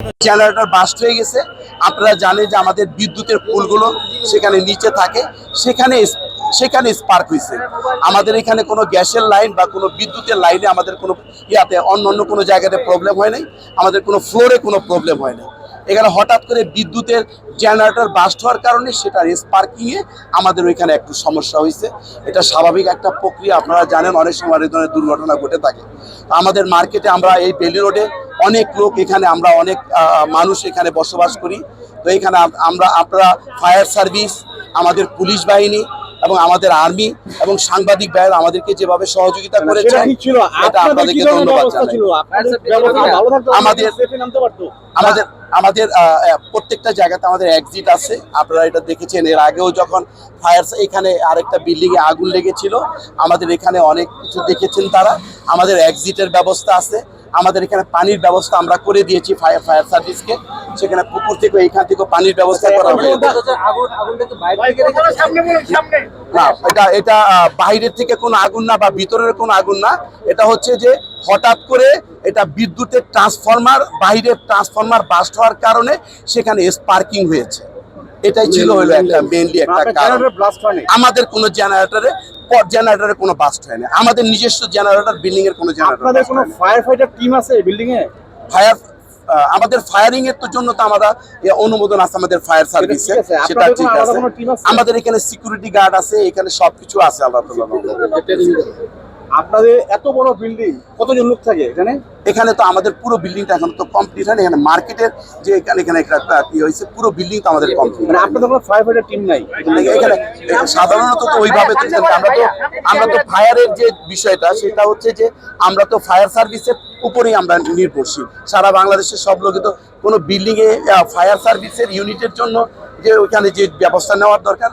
Generator bast হয়ে গেছে। আপনারা জানেন যে আমাদের বিদ্যুতের পোলগুলো সেখানে নিচে থাকে, সেখানে সেখানে স্পার্ক হয়েছে। আমাদের এখানে কোনো গ্যাসের লাইন বা কোনো বিদ্যুতের লাইনে আমাদের কোনো অন্য কোনো জায়গাতে প্রবলেম হয় নাই, আমাদের কোনো ফ্লোরে কোনো প্রবলেম হয় নাই। এখানে হঠাৎ করে বিদ্যুতের জেনারেটর বাস্ট হওয়ার কারণে সেটার স্পার্কিংয়ে আমাদের ওইখানে একটু সমস্যা হয়েছে। এটা স্বাভাবিক একটা প্রক্রিয়া, আপনারা জানেন অনেক সময় এই ধরনের দুর্ঘটনা ঘটে থাকে। আমাদের মার্কেটে আমরা এই বেলি রোডে অনেক লোক, এখানে আমরা অনেক মানুষ এখানে বসবাস করি। তো এখানে আপনারা ফায়ার সার্ভিস, আমাদের পুলিশ বাহিনী এবং আমাদের আর্মি এবং সাংবাদিক ভাইয়েরা আমাদেরকে যেভাবে সহযোগিতা করেছে এটা আপনাদেরকে ধন্যবাদ জানাই। আমাদের প্রত্যেকটা জায়গাতে আমাদের এক্সিট আছে, আপনারা এটা দেখেছেন। এর আগেও যখন ফায়ার এখানে আরেকটা বিল্ডিংয়ে আগুন লেগেছিল, আমাদের এখানে অনেক কিছু দেখেছেন তারা। আমাদের এক্সিটের ব্যবস্থা আছে, আমাদের এখানে পানির ব্যবস্থা আমরা করে দিয়েছি ফায়ার সার্ভিসকে। সেখানে পুকুর থেকে এইখান থেকে পানির ব্যবস্থা করা হবে। না, এটা বাইরের থেকে কোনো আগুন না বা ভিতরের কোনো আগুন না। এটা হচ্ছে যে হঠাৎ করে এটা বিদ্যুতের ট্রান্সফরমার, বাইরের ট্রান্সফরমার বাস্ট হওয়ার কারণে সেখানে স্পার্কিং হয়েছে। এটাই ছিল হলো একটা মেইনলি একটা কারণ। আমাদের কোনো জেনারেটরে কোনো বাস্ট হয় না, আমাদের নিজস্ব জেনারেটর, বিল্ডিং এর কোনো জেনারেটর। আপনাদের কোনো ফায়ার ফাইটার টিম আছে বিল্ডিং এ? আমাদের ফায়ারিং এর জন্য তো আমরা অনুমোদন আছে আমাদের ফায়ার সার্ভিসে, সেটা ঠিক আছে। আমাদের এখানে সিকিউরিটি গার্ড আছে, এখানে সবকিছু আছে আল্লাহ। আপনাদের এত বড় বিল্ডিং, কতজন লোক থাকে এখানে? এখানে তো আমাদের পুরো বিল্ডিংটা এখন তো কমপ্লিট হয়নি। এখানে মার্কেটের যে এখানে একটা কি হয়েছে, পুরো বিল্ডিং তো আমাদের কমপ্লিট। মানে আপনাদের কোনো ফায়ার ফাইটার টিম নাই এখানে? সাধারণত তো ওইভাবে আমরা তো ফায়ারের যে বিষয়টা সেটা হচ্ছে যে আমরা তো ফায়ার সার্ভিসের উপরেই আমরা নির্ভরশীল। সারা বাংলাদেশের সব লোকে তো কোনো বিল্ডিং এ ফায়ার সার্ভিসের ইউনিটের জন্য যে ওইখানে যে ব্যবস্থা নেওয়ার দরকার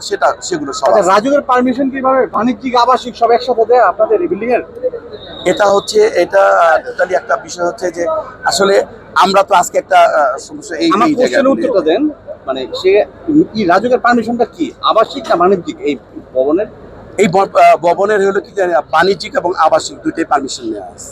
সেগুলো সব। রাজুকের পারমিশন কিভাবে বাণিজ্যিক আবাসিক সব একসাথে দেয় আপনাদের এই বিল্ডিং এর? এটা টোটালি একটা বিষয় হচ্ছে যে আসলে আমরা তো আজকে একটা সমস্যা এই উত্তরটা দেন, মানে সে কি রাজুকের পারমিশনটা কি আবাসিক না বাণিজ্যিক? এই ভবনের ভবনের হলো কি বাণিজ্যিক এবং আবাসিক দুইটাই পারমিশন নেওয়া আছে।